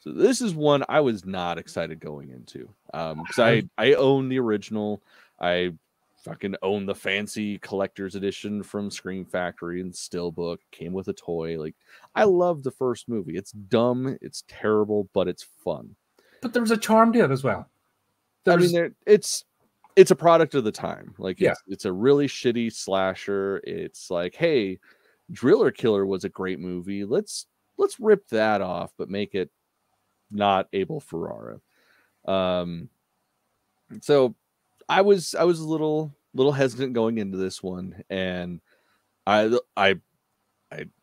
So this is one I was not excited going into. Because I own the original. I fucking own the fancy collector's edition from Scream Factory and Steelbook. Came with a toy. Like, I love the first movie. It's dumb, it's terrible, but it's fun. But there was a charm to it as well. I mean, it's a product of the time. Like, it's a really shitty slasher. It's like, hey, Driller Killer was a great movie. Let's rip that off, but make it not Abel Ferrara. So I was a little hesitant going into this one, and I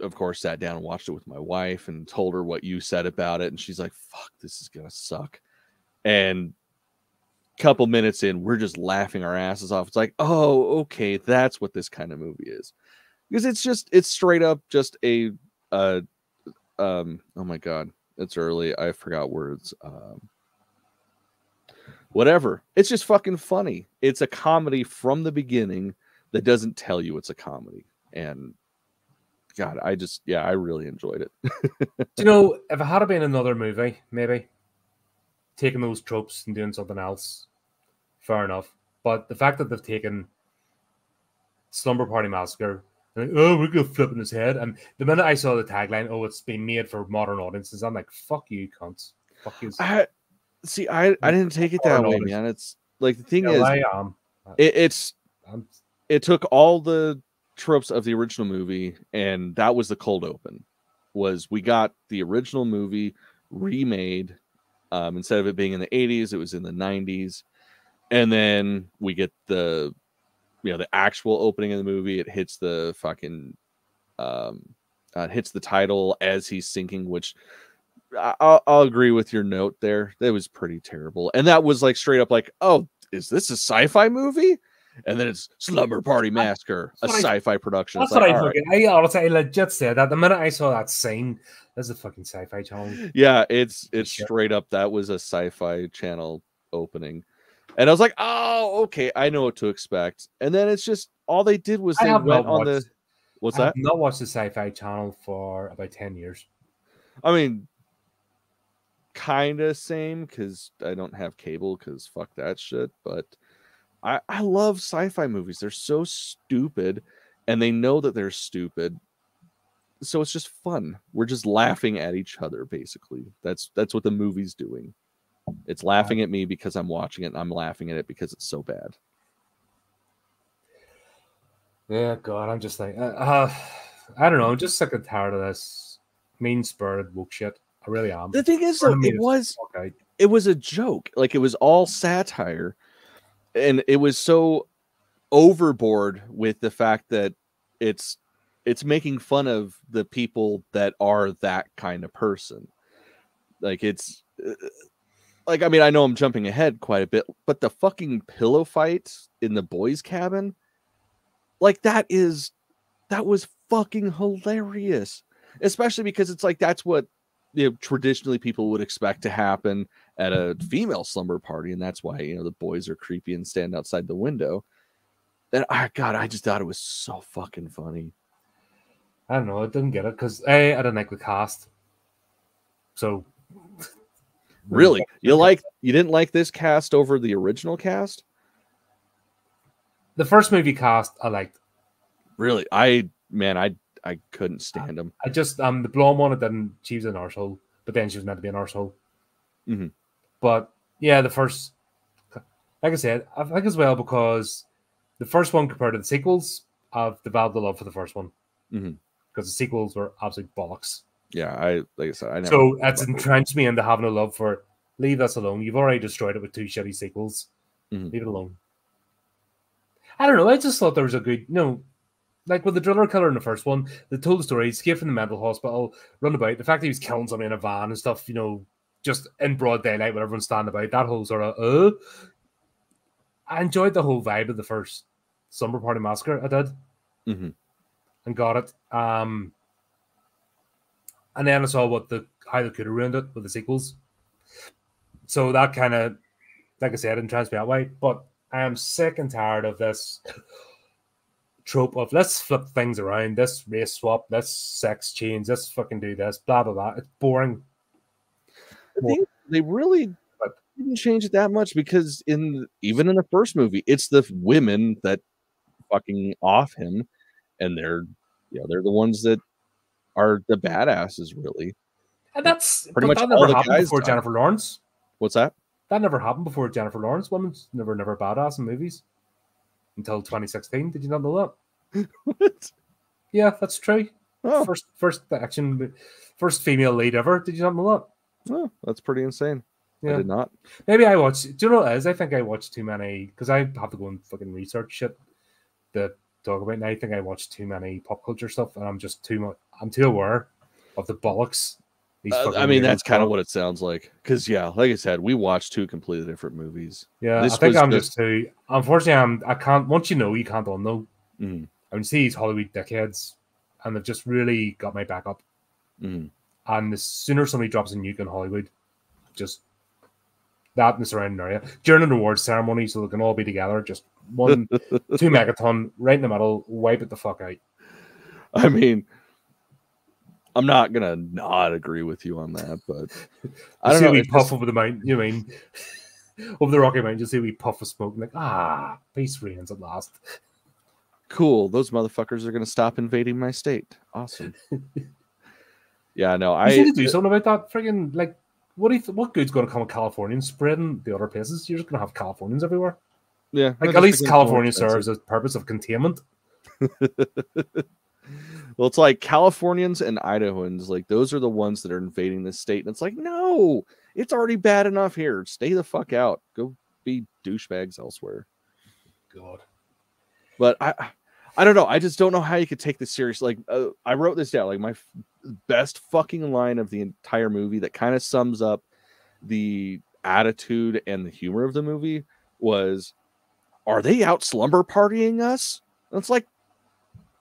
of course sat down and watched it with my wife and told her what you said about it, and she's like, "Fuck, this is gonna suck." And a couple minutes in, we're just laughing our asses off. It's like, oh, okay, that's what this kind of movie is, because it's straight up just a oh my god, it's early, I forgot words. Whatever. It's just fucking funny. It's a comedy from the beginning that doesn't tell you it's a comedy. And God, I really enjoyed it. Do you know, if it had been another movie, maybe taking those tropes and doing something else, fair enough. But the fact that they've taken Slumber Party Massacre, and like, oh, we're gonna flip in his head. And the minute I saw the tagline, oh, it's been made for modern audiences, I'm like, fuck you, cunts. Fuck you. See, I didn't take it that way, man. It's like, the thing is, it took all the tropes of the original movie, and that was the cold open. Was we got the original movie remade, instead of it being in the 80s, it was in the 90s, and then we get the actual opening of the movie. It hits the fucking it hits the title as he's sinking, which I'll agree with your note there. That was pretty terrible. And that was like straight up like, oh, is this a sci-fi movie? And then it's Slumber Party Massacre, a sci-fi production. That's what I honestly, I legit said that the minute I saw that scene. That's a fucking Sci-Fi Channel. Yeah, it's straight up. That was a Sci-Fi Channel opening. And I was like, oh, okay, I know what to expect. And then it's just, all they did was they went on the... What's that? I have not watched the Sci-Fi Channel for about 10 years. I mean, kind of same, because I don't have cable, because fuck that shit. But I love sci-fi movies. They're so stupid, and they know that they're stupid. So it's just fun. We're just laughing at each other, basically. That's what the movie's doing. It's laughing at me because I'm watching it, and I'm laughing at it because it's so bad. Yeah, God, I'm just like, I don't know. I'm just sick and tired of this mean-spirited woke shit. I really am. The thing is, though, it was a joke. Like, it was all satire, and it was so overboard with the fact that it's making fun of the people that are that kind of person. Like, it's like, I mean, I know I'm jumping ahead quite a bit, but the fucking pillow fight in the boys' cabin, like, that was fucking hilarious. Especially because it's like, that's what traditionally people would expect to happen at a female slumber party, and that's why the boys are creepy and stand outside the window. And God, I just thought it was so fucking funny. I don't know, I didn't get it because I didn't like the cast. So really, you didn't like this cast over the original cast? The first movie cast I liked. Really, I couldn't stand them. I just the blonde one, it didn't. She was an arsehole, but then she was meant to be an arsehole. Mm-hmm. But yeah, the first, like I said, I think as well because the first one compared to the sequels, I've developed a love for the first one because the sequels were absolute bollocks. Yeah, like I said, I never. So that's entrenched me into having a love for it. Leave us alone. You've already destroyed it with 2 shitty sequels. Leave it alone. I don't know. I just thought there was a good, like with the driller killer in the first one, they told the story, he escaped from the mental hospital, run about. The fact that he was killing somebody in a van and stuff, just in broad daylight when everyone's standing about, that whole sort of, I enjoyed the whole vibe of the first Slumber Party Massacre. I did. And got it. And then I saw how they could have ruined it with the sequels. So that kind of, like I said, didn't trans me that way. But I am sick and tired of this trope of let's flip things around, this race swap, this sex change, let's fucking do this, blah, blah, blah. It's boring. they really didn't change it that much, because even in the first movie, it's the women that fucking off him, and they're the ones that are the badasses, really. And that's pretty much that all never the happened guys before die. Jennifer Lawrence. What's that? That never happened before Jennifer Lawrence. Women's never badass in movies until 2016. Did you not know that? What? Yeah, that's true. Oh. First female lead ever. Did you not know that? Oh, that's pretty insane. Yeah. I did not. Maybe I watched. Do you know what it is? I think I watched too many, because I have to go and fucking research shit to talk about. And I think I watched too many pop culture stuff, and I'm too aware of the bollocks. I mean, that's kind of what it sounds like. Because like I said, we watched two completely different movies. Yeah, I think I'm just too. Unfortunately, I can't. Once you know, you can't unknow. Mm. I mean, see these Hollywood dickheads, and they've just really got my back up. Mm. And the sooner somebody drops a nuke in Hollywood, just that in the surrounding area during an awards ceremony, so they can all be together, just 2 megaton right in the middle, wipe it the fuck out. I mean, I'm not gonna not agree with you on that, but I don't know. We puff over the mountain. You mean over the Rocky Mountain? You see we puff of smoke, like peace reigns at last. Cool. Those motherfuckers are gonna stop invading my state. Awesome. Yeah, no, I need to do something about that. Friggin' like, what good's gonna come of Californians spreading the other places? You're just gonna have Californians everywhere. Yeah, like at least California serves as purpose of containment. Well, it's like Californians and Idahoans, like those are the ones that are invading this state. And it's like, no, it's already bad enough here. Stay the fuck out. Go be douchebags elsewhere. God. But I don't know. I just don't know how you could take this serious. Like, I wrote this down. Like, my best fucking line of the entire movie that kind of sums up the attitude and the humor of the movie was, are they out slumber partying us? And it's like,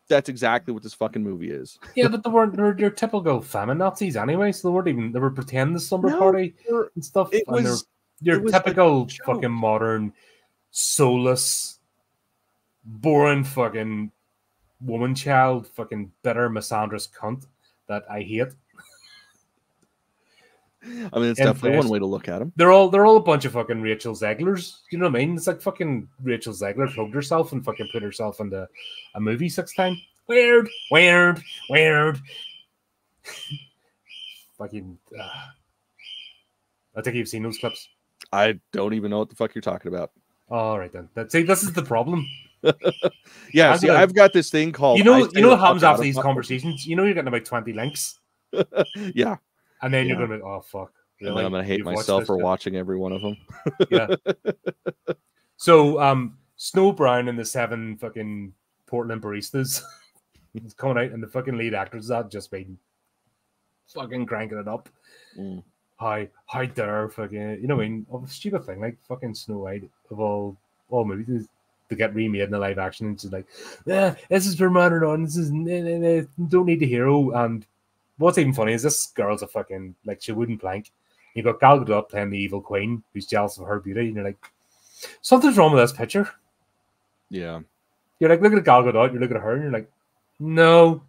that's exactly what this fucking movie is. Yeah, but they're your typical famine Nazis anyway, so they were pretending the slumber party and stuff. It was your typical fucking modern, soulless, boring fucking woman child, fucking bitter misandrous cunt that I hate. I mean, it's definitely one way to look at them. They're all a bunch of fucking Rachel Zeglers. You know what I mean? It's like fucking Rachel Zegler plugged herself and fucking put herself into a movie 6 times. Weird. Fucking. I think you've seen those clips. I don't even know what the fuck you're talking about. All right then. See, this is the problem. Yeah, I've got this thing called. You know what happens after these conversations? You know you're getting about 20 links. Yeah. And then you're going to be, oh, fuck. Really? And then I'm going to hate myself for watching every one of them. Yeah. So, Snow Brown and the 7 fucking Portland baristas is coming out, and the fucking lead actors that just been fucking cranking it up. Mm. How dare fucking, you know what I mean? A stupid thing, like fucking Snow White of all movies to get remade in the live action. And just like, this is for modern audiences. Don't need a hero. And what's even funny is this girl's a fucking, like, she wouldn't plank. You got Gal Gadot playing the evil queen who's jealous of her beauty, and you're like, something's wrong with this picture. Yeah. You're like, look at Gal Gadot, you look at her, and you're like, no.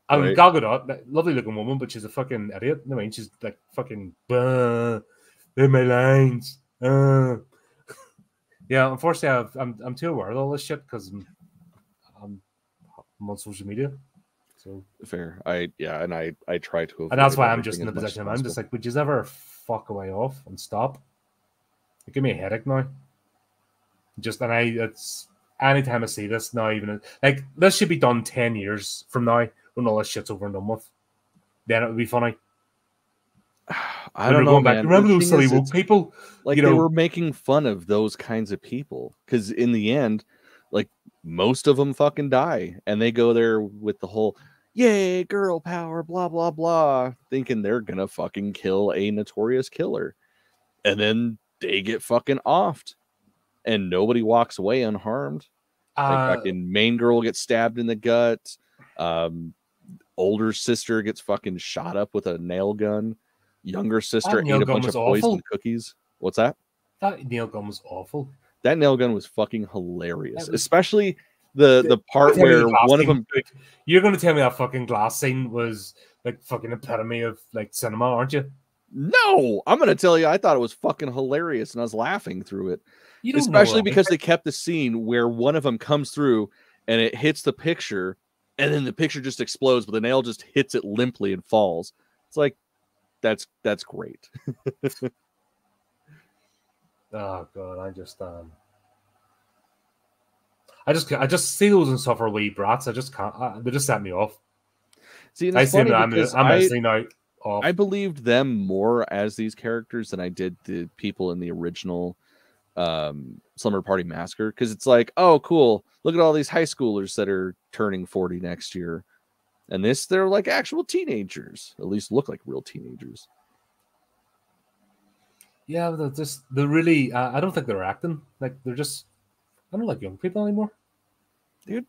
I mean, Gal Gadot, lovely looking woman, but she's a fucking idiot. I mean, she's like fucking, in my lines. Yeah, unfortunately, I'm too aware of all this shit because I'm on social media. So fair. I try to avoid, and that's why I'm just in the position I'm just like, would you ever fuck away off and stop? It give me a headache now. It's anytime I see this now, even like this should be done 10 years from now when all this shit's over and done with. Then it would be funny. I don't know, man. Remember those silly woke people? Like, they were making fun of those kinds of people because in the end, like, most of them fucking die, and they go there with the whole "yay, girl power," blah blah blah, thinking they're gonna fucking kill a notorious killer, and then they get fucking offed, and nobody walks away unharmed. Like, fucking main girl gets stabbed in the gut. Older sister gets fucking shot up with a nail gun. Younger sister ate a bunch of poisoned cookies. What's that? That nail gun was awful. That nail gun was fucking hilarious, especially the part where one of them. You're going to tell me that fucking glass scene was like fucking epitome of like cinema, aren't you? No, I'm going to tell you, I thought it was fucking hilarious, and I was laughing through it. You don't Especially know because they kept the scene where one of them comes through and it hits the picture, and then the picture just explodes, but the nail just hits it limply and falls. It's like, that's great. Oh god, I just see those and suffer wee brats. I just can't. They just set me off. See, and it's funny because I'm listening now. Off. I believed them more as these characters than I did the people in the original Slumber Party Massacre, because it's like, oh cool, look at all these high schoolers that are turning 40 next year, and they're like actual teenagers, at least look like real teenagers. Yeah, they're really I don't think they're acting, like they're just, I don't like young people anymore. Dude,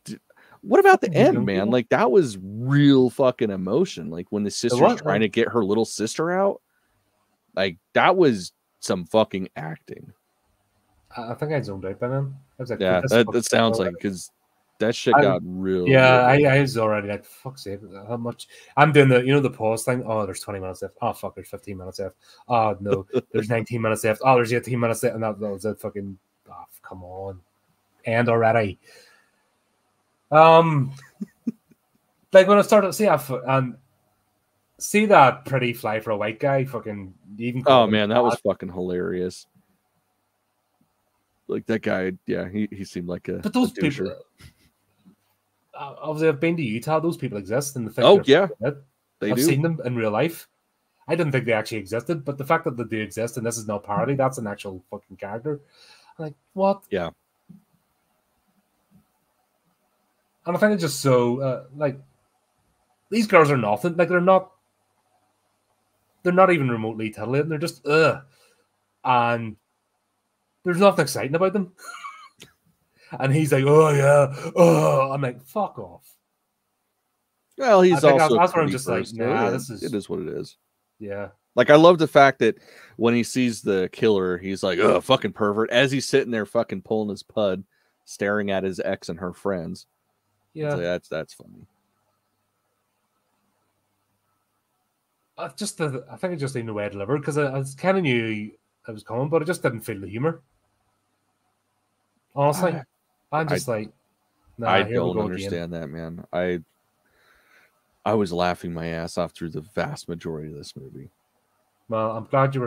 what about the end, man? People? Like that was real fucking emotion, like when the sister's trying to get her little sister out, like that was some fucking acting. I think I zoned out by then. I was like, yeah, that sounds like, because that shit got real. Yeah, I was already like, fuck's sake, how much? I'm doing the pause thing. Oh, there's 20 minutes left. Oh, fuck, there's 15 minutes left. Oh, no, there's 19 minutes left. Oh, there's 18 minutes left. And that was it. Fucking, oh, come on. End already. Like when I started, see that pretty fly for a white guy, fucking even. Oh, man, that was fucking hilarious. Like that guy, yeah, he seemed like a. But those people, obviously, I've been to Utah. Those people exist, and the fact I've seen them in real life. I didn't think they actually existed, but the fact that they do exist, and this is not parody, that's an actual fucking character. I'm like, what? Yeah. And I think it's just so like these girls are nothing. Like they're not even remotely titillating. They're just and there's nothing exciting about them. And he's like, oh yeah, oh, I'm like, fuck off. Well, he's also that's where I'm just like, nah, it is what it is. Yeah. Like I love the fact that when he sees the killer, he's like, oh, fucking pervert, as he's sitting there fucking pulling his pud, staring at his ex and her friends. Yeah. Like, that's funny. I think I just didn't know where I delivered, because I kind of knew it was coming, but I just didn't feel the humor. Honestly, I'm just like, nah, I don't understand that, man. I was laughing my ass off through the vast majority of this movie. Well, I'm glad you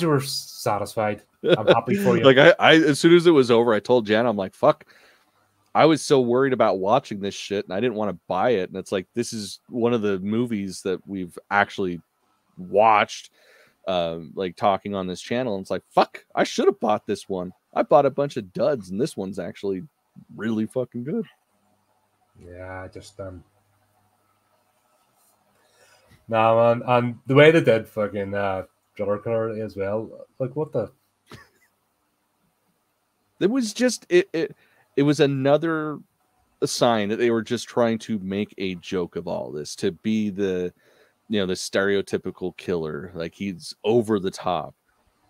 were satisfied. I'm happy for you. Like I as soon as it was over, I told Jan, I'm like, fuck. I was so worried about watching this shit, and I didn't want to buy it. And it's like, this is one of the movies that we've actually watched, like talking on this channel. And it's like, fuck, I should have bought this one. I bought a bunch of duds, and this one's actually really fucking good. Yeah, just no, man, and the way they did fucking Driller Killer as well, like what the? It was just it was another sign that they were just trying to make a joke of all this, to be the stereotypical killer, like he's over the top,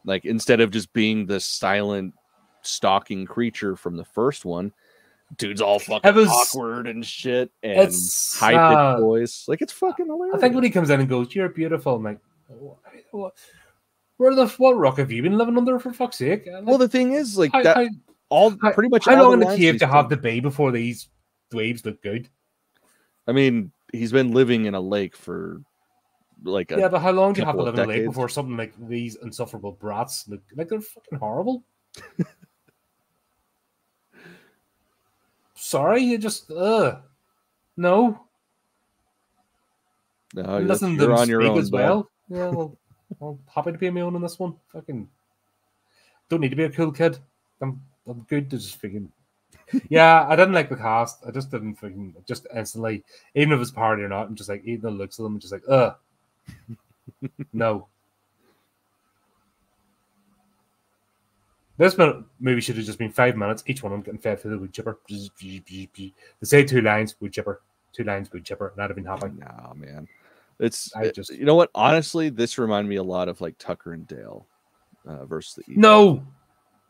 like instead of just being the silent stalking creature from the first one, dude's all fucking awkward and shit, and high-pitched voice. Like, it's fucking hilarious. I think when he comes in and goes, "You're beautiful," I'm like, what rock have you been living under, for fuck's sake? Like, well, the thing is, like, pretty much how long in the cave to have to be before these dweebs look good? I mean, he's been living in a lake for like but how long do you have to live in a lake before something like these insufferable brats look like they're fucking horrible? Sorry, you just no. Listen to them on your own as well. Yeah, well, I'm happy to be on my own in this one. Fucking don't need to be a cool kid. I'm good to just freaking. Yeah, I didn't like the cast. I just didn't freaking just instantly, even if it's parody or not. I'm just like, even the looks of them, I'm just like, no. This movie should have just been 5 minutes. Each one of them getting fed through the wood chipper. They say 2 lines, wood chipper. 2 lines, wood chipper. That'd have been happy. Nah, man. You know what? Honestly, this reminded me a lot of like Tucker and Dale versus the Evil. No,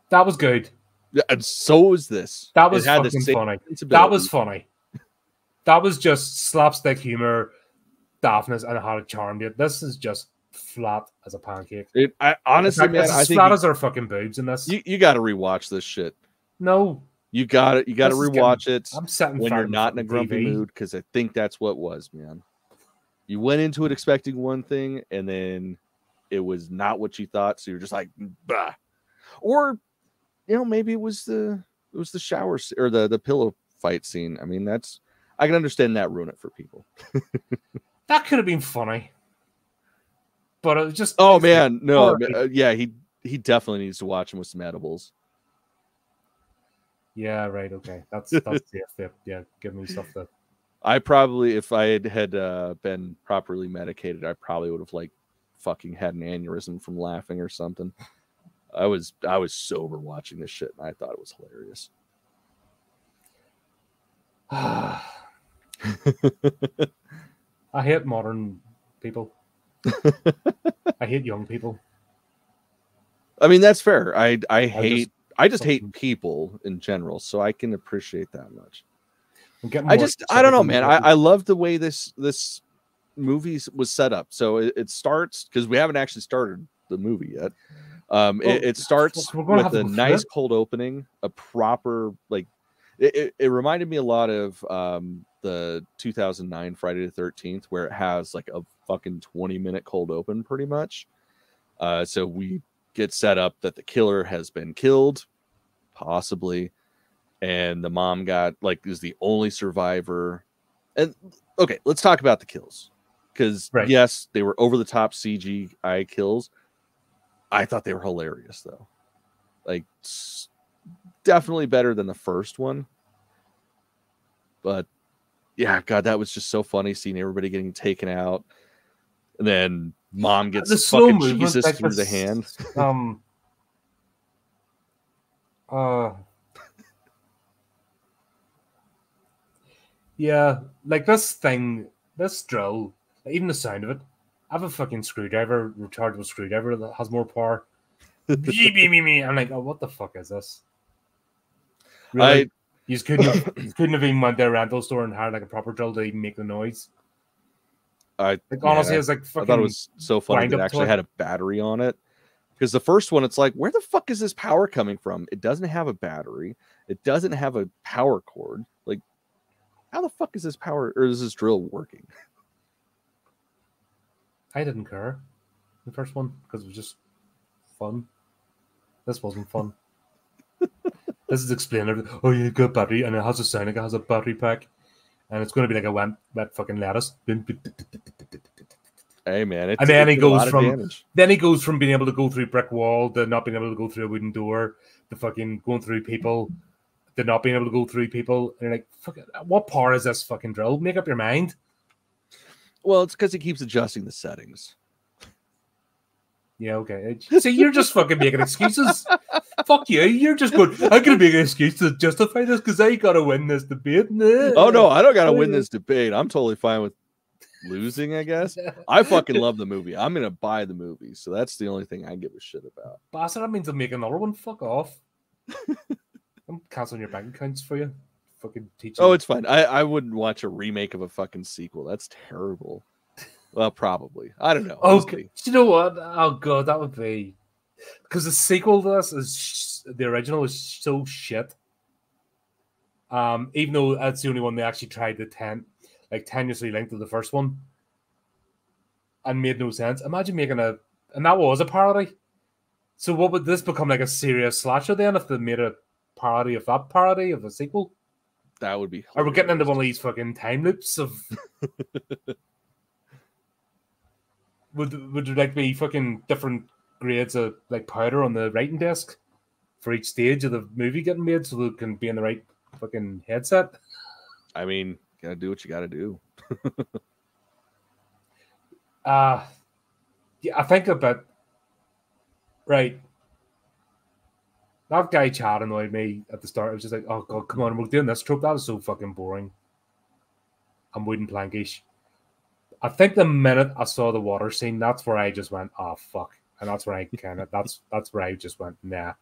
that was good. Yeah, and so was this. That was fucking funny. That was funny. That was just slapstick humor, daftness, and how it charmed you. This is just flat as a pancake. I honestly, man, I think flat as our fucking boobs in this. You got to rewatch this shit. No, you got to rewatch it. I'm sitting when you're not in a grumpy mood, because I think that's what it was, man. You went into it expecting one thing, and then it was not what you thought, so you're just like, bah. Or, maybe it was the shower or the pillow fight scene. I mean, I can understand that ruin it for people. That could have been funny, but it was just. Oh man, no, yeah, he definitely needs to watch him with some edibles. Yeah, right. Okay, that's yeah. Give me stuff that. I probably, if I had been properly medicated, I probably would have fucking had an aneurysm from laughing or something. I was sober watching this shit, and I thought it was hilarious. I hate modern people. I hate young people. I mean, that's fair. I just hate people in general, so I can appreciate that much. I don't know, man. I love the way this movie was set up. So it starts, because we haven't actually started the movie yet. It starts with a nice cold opening, a proper it reminded me a lot of the 2009 Friday the 13th, where it has a fucking 20-minute cold open pretty much. So we get set up that the killer has been killed, possibly, and the mom is the only survivor. And okay, let's talk about the kills, because yes, they were over the top CGI kills. I thought they were hilarious though, definitely better than the first one. But yeah, God, that was just so funny seeing everybody getting taken out, and then mom gets the fucking Jesus through the hand. Yeah, this drill, even the sound of it. I have a fucking screwdriver, rechargeable screwdriver that has more power. I'm like, oh, what the fuck is this? Really? You couldn't have even went to a rental store and hired a proper drill to even make the noise. Honestly, it's fucking. I thought it was so funny that it actually had a battery on it. Because the first one, it's where the fuck is this power coming from? It doesn't have a battery. It doesn't have a power cord. How the fuck is this drill working? I didn't care the first one because it was just fun. This wasn't fun. This is explaining everything. Oh, yeah, good battery, and it has a sound. It has a battery pack, and it's going to be a wet fucking lettuce. Hey man, and then he goes from being able to go through brick wall to not being able to go through a wooden door to fucking going through people to not being able to go through people. And you're like, fuck it, what power is this fucking drill? Make up your mind. Well, it's because he keeps adjusting the settings. Yeah, okay. See, you're just fucking making excuses. Fuck you. You're just going, I'm going to make an excuse to justify this because I got to win this debate. Oh, no, I don't got to win this debate. I'm totally fine with losing, I guess. I fucking love the movie. I'm going to buy the movie. So that's the only thing I give a shit about. Bastard, that means I'm making another one. Fuck off. I'm canceling your bank accounts for you. Fucking teaching. Oh, it's fine. I wouldn't watch a remake of a fucking sequel. That's terrible. Well, probably. I don't know. Okay. You know what? Oh god, that would be because the sequel to this is the original is so shit. Even though that's the only one they actually tried to tenuously linked to the first one, and made no sense. Imagine making and that was a parody. So what would this become a serious slasher then if they made a parody of that parody of a sequel? That would be. Or we're getting into one of these fucking time loops of. Would there be fucking different grades of powder on the writing desk for each stage of the movie getting made so they can be in the right fucking headset? I mean, gotta do what you gotta do. Yeah, I think a bit. Right. That guy Chad annoyed me at the start. I was just like, oh god, come on, we're doing this trope. That is so fucking boring. I'm wooden plankish. I think the minute I saw the water scene, that's where I just went, oh fuck. And that's where I that's where I just went, nah.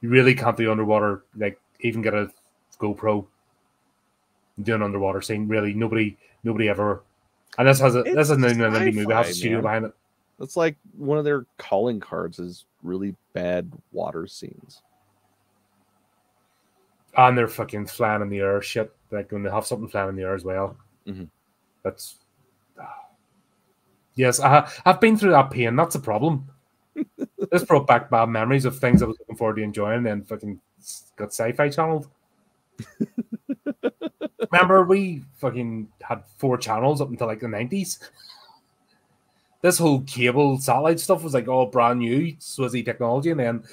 You really can't do underwater, like even get a GoPro and do an underwater scene. Really, nobody ever. And this is an indie movie. It has a studio behind it. That's like one of their calling cards is really bad water scenes. And they're fucking flying in the air, shit. Like when they have something flying in the air as well. That's yes. I've been through that pain. That's the problem. This brought back bad memories of things I was looking forward to enjoying, and then fucking got sci-fi channeled. Remember, we fucking had 4 channels up until like the 90s. This whole cable satellite stuff was like all brand new, Swizzy technology, and then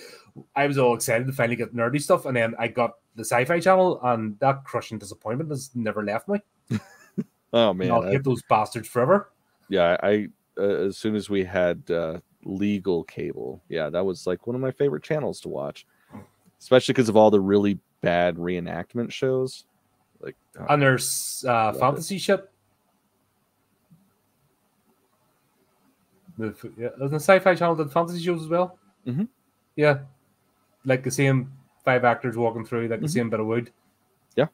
I was all excited to finally get nerdy stuff, and then I got the sci-fi channel, and that crushing disappointment has never left me. Oh man, I'll hate those bastards forever. Yeah, I as soon as we had legal cable, yeah, that was like one of my favorite channels to watch, especially because of all the really bad reenactment shows. Like, and there's fantasy shit. The sci-fi channel did fantasy shows as well. Yeah, like the same 5 actors walking through, like the same bit of wood. Yeah.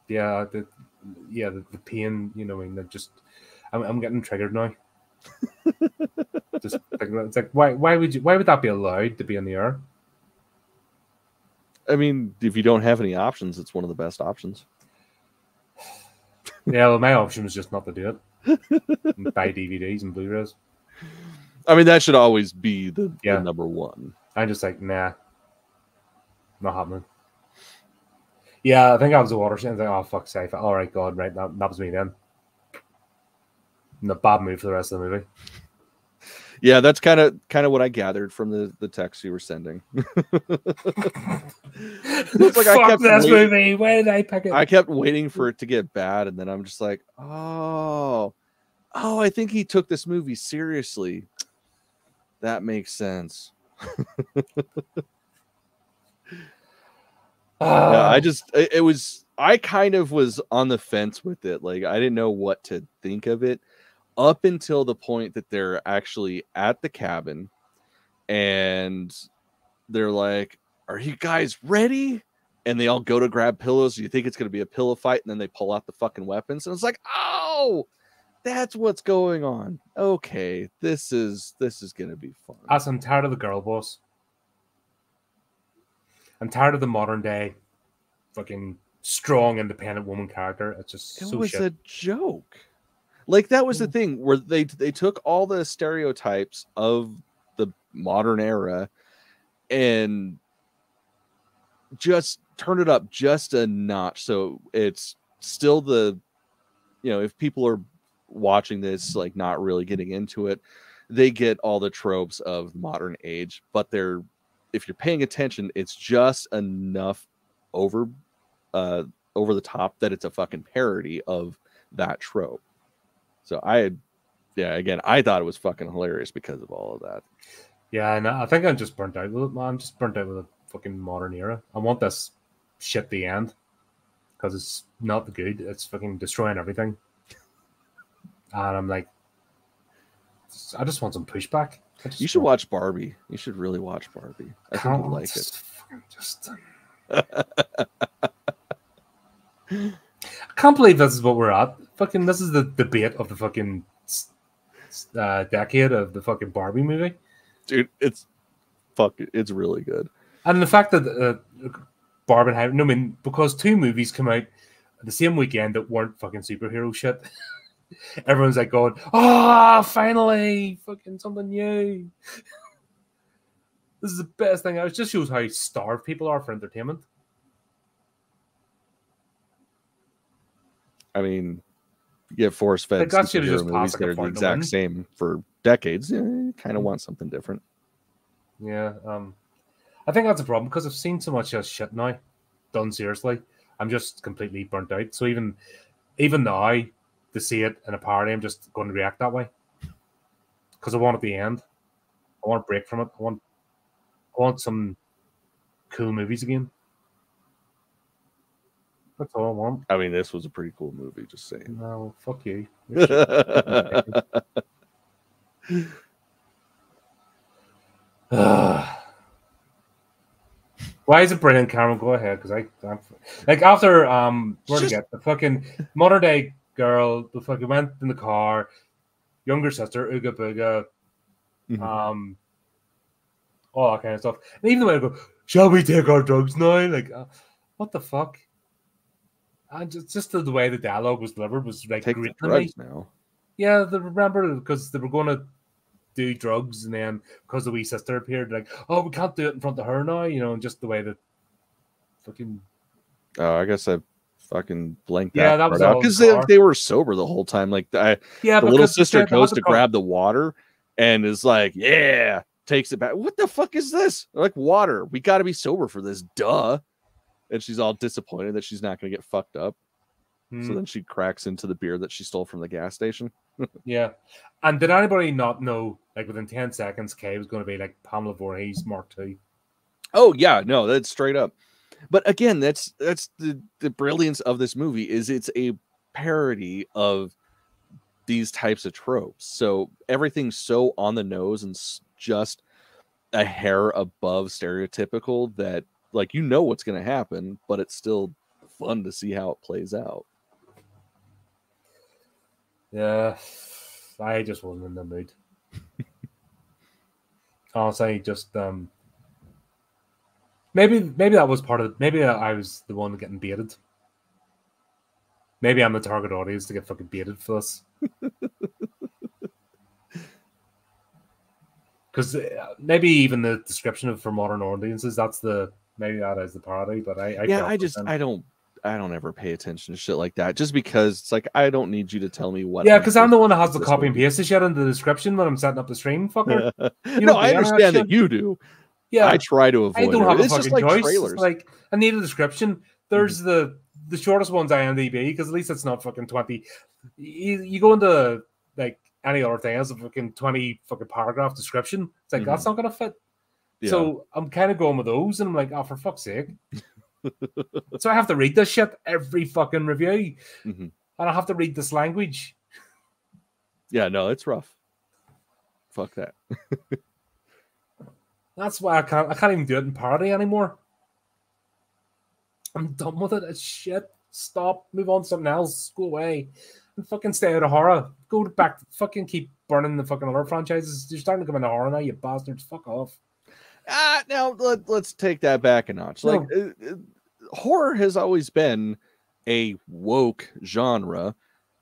The pain, you know, I mean, just I'm getting triggered now. Just it's like why would that be allowed to be in the air? I mean, if you don't have any options, it's one of the best options. Yeah, well, my option was just not to do it. And buy DVDs and Blu-rays. I mean, that should always be the number one. I'm just like, nah, not happening. Yeah, I think I was a water scene. I was like, oh, fuck, safe. All right, God, right, that was me then. And a bad move for the rest of the movie. Yeah, that's kind of what I gathered from the text you were sending. It's like fuck this movie. Why did I pick it? I kept waiting for it to get bad, and then I'm just like, oh, I think he took this movie seriously. That makes sense. Yeah, I kind of was on the fence with it. Like, I didn't know what to think of it up until the point that they're actually at the cabin and they're like, are you guys ready? And they all go to grab pillows. You think it's going to be a pillow fight, and then they pull out the fucking weapons. And it's like, oh, that's what's going on. Okay, this is going to be fun. I'm tired of the girl boss. I'm tired of the modern day fucking strong, independent woman character. It's just it was a joke. Like, that was the thing where they took all the stereotypes of the modern era and just turn it up just a notch. So it's still the, you know, if people are watching this, like, not really getting into it, they get all the tropes of modern age, but if you're paying attention, it's just enough over the top that it's a fucking parody of that trope. So I thought it was fucking hilarious because of all of that. Yeah, and I think I'm just burnt out with it, man. I'm just burnt out with the fucking modern era. I want this shit to end because it's not good. It's fucking destroying everything. And I'm like, I just want some pushback. You should watch Barbie. You should really watch Barbie. I think you'd like it. I can't believe this is what we're at. Fucking, this is the debate of the fucking decade of the fucking Barbie movie. Dude, it's really good. And the fact that Barbenheimer, no, I mean, because 2 movies come out the same weekend that weren't fucking superhero shit. Everyone's like going, oh, finally, fucking something new. This is the best thing. It just shows how starved people are for entertainment. I mean, you get force-fed superhero movies that are the exact same for decades. Yeah, you kind of want something different. Yeah, I think that's a problem because I've seen so much shit now done seriously. I'm just completely burnt out. So even now, to see it in a parody, I'm just going to react that way because I want it to end. I want a break from it. I want some cool movies again. That's all I want. I mean, this was a pretty cool movie, just saying. No, fuck you. Why is it brilliant, Cameron? Go ahead, because I'm like after where to get the fucking modern day girl, the fucking went in the car, younger sister, Ooga Booga, all that kind of stuff. And even the way I go, shall we take our drugs now? Like, what the fuck? And just the way the dialogue was delivered was like take the drugs now. Yeah, remember because they were going to do drugs, and then because the wee sister appeared, like, oh, we can't do it in front of her now, you know, and just the way that fucking. Oh, I guess I fucking blanked that part was out because they were sober the whole time. Like the little sister goes to grab the water and is like, yeah, takes it back. What the fuck is this? They're like, water. We got to be sober for this, duh. And she's all disappointed that she's not going to get fucked up. So then she cracks into the beer that she stole from the gas station. Yeah. And did anybody not know, like within 10 seconds, Kay was going to be like Pamela Voorhees Mark II? Oh, yeah. No, that's straight up. But again, that's the brilliance of this movie is it's a parody of these types of tropes. So everything's so on the nose and just a hair above stereotypical that, like, you know what's going to happen, but it's still fun to see how it plays out. Yeah, I just wasn't in the mood. Honestly, just maybe that was part of it. Maybe I was the one getting baited. Maybe I'm the target audience to get fucking baited for this. Because maybe even the description of for modern audiences, maybe that is the parody. But I don't ever pay attention to shit like that just because it's like I don't need you to tell me what. Yeah, because I'm the one that has to copy and paste the shit in the description when I'm setting up the stream, fucker. No, I understand that you do. Yeah, I try to avoid. I don't have a fucking just like choice. Trailers. It's like I need a description. There's the shortest one's IMDb because at least it's not fucking 20. You go into like any other thing as a fucking 20 fucking paragraph description. It's like that's not gonna fit. Yeah. So I'm kind of going with those, and I'm like, oh, for fuck's sake. So I have to read this shit every fucking review, and I have to read this language. Yeah, no, it's rough. Fuck that. That's why I can't even do it in parody anymore. I'm done with it. It's shit. Stop. Move on to something else. Go away. And fucking stay out of horror. Go back. Fucking keep burning the fucking other franchises. You're starting to come into horror now, you bastards. Fuck off. Now let's take that back a notch. No. Like horror has always been a woke genre.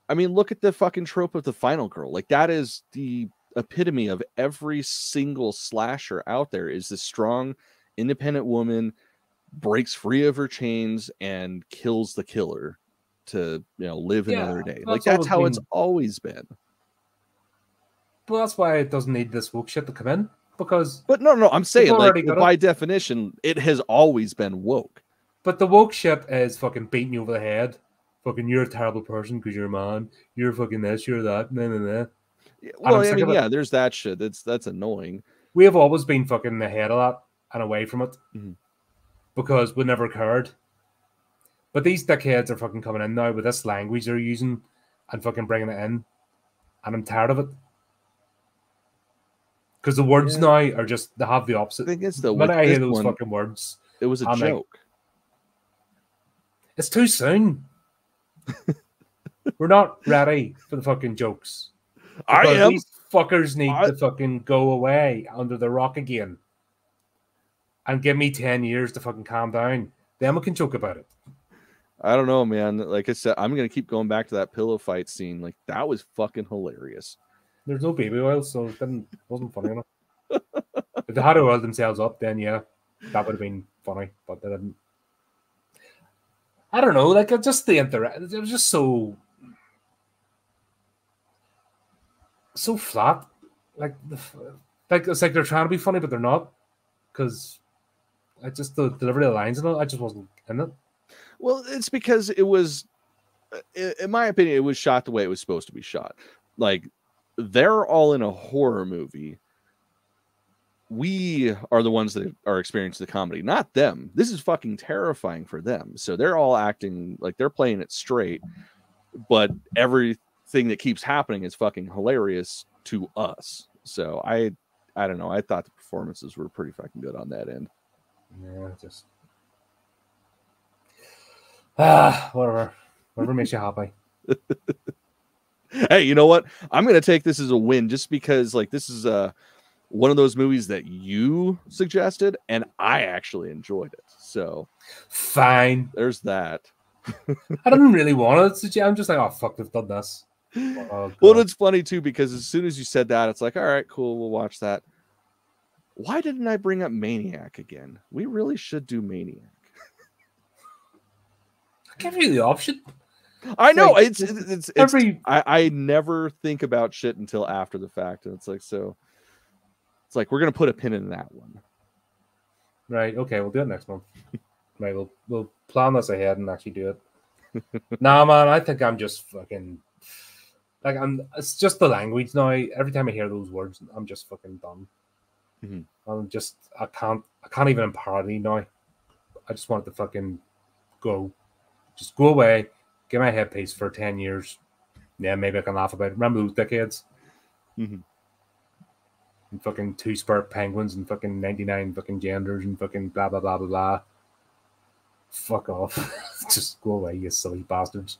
I mean, look at the fucking trope of the final girl. Like that is the epitome of every single slasher out there is this strong, independent woman breaks free of her chains and kills the killer to, live another day. Like that's how it's always been. But that's why it doesn't need this woke shit to come in. But no, I'm saying like by definition, it has always been woke. But the woke shit is fucking beating you over the head. Fucking, you're a terrible person because you're a man. You're fucking this, you're that. Nah. Well, I mean, yeah, there's that shit. That's annoying. We have always been fucking ahead of that and away from it because we never cared. But these dickheads are fucking coming in now with this language they're using and fucking bringing it in. And I'm tired of it. Because the words now are just, they have the opposite. I think it's when I hear those fucking words, it was a joke. Like, it's too soon. We're not ready for the fucking jokes. These fuckers need to fucking go away under the rock again. And give me 10 years to fucking calm down. Then we can joke about it. I don't know, man. Like I said, I'm going to keep going back to that pillow fight scene. Like, that was fucking hilarious. There's no baby oil, so it wasn't funny enough. If they had oiled themselves up, then yeah, that would have been funny, but they didn't. I don't know, like just the interaction, it was just so flat. Like it's like they're trying to be funny, but they're not, because the delivery of the lines and all, I just wasn't in it. Well, it's because it was, in my opinion, it was shot the way it was supposed to be shot. Like, they're all in a horror movie. We are the ones that are experiencing the comedy, not them. This is fucking terrifying for them. So they're all acting like they're playing it straight, but everything that keeps happening is fucking hilarious to us. So I don't know. I thought the performances were pretty fucking good on that end. Yeah, just Whatever makes you happy. Hey, you know what? I'm gonna take this as a win just because like this is one of those movies that you suggested and I actually enjoyed it. So fine. There's that. I didn't really want to suggest. I'm just like, oh fuck, they've done this. Oh, well, it's funny too because as soon as you said that, it's like, all right, cool, we'll watch that. Why didn't I bring up Maniac again? We really should do Maniac. I give you the option. I know like, it's I never think about shit until after the fact, and it's like so. It's like we're gonna put a pin in that one. Right. Okay. We'll do it next month. Right. We'll plan this ahead and actually do it. Nah, man. I think I'm just fucking like it's just the language now. Every time I hear those words, I'm just fucking done. Mm-hmm. I can't even parody now. I just want it to fucking go. Just go away. Get my headpiece for 10 years. Yeah, maybe I can laugh about it. Remember those decades? Mm-hmm. And fucking 2 spurt penguins and fucking 99 fucking genders and fucking blah, blah, blah, blah, blah. Fuck off. Just go away, you silly bastards.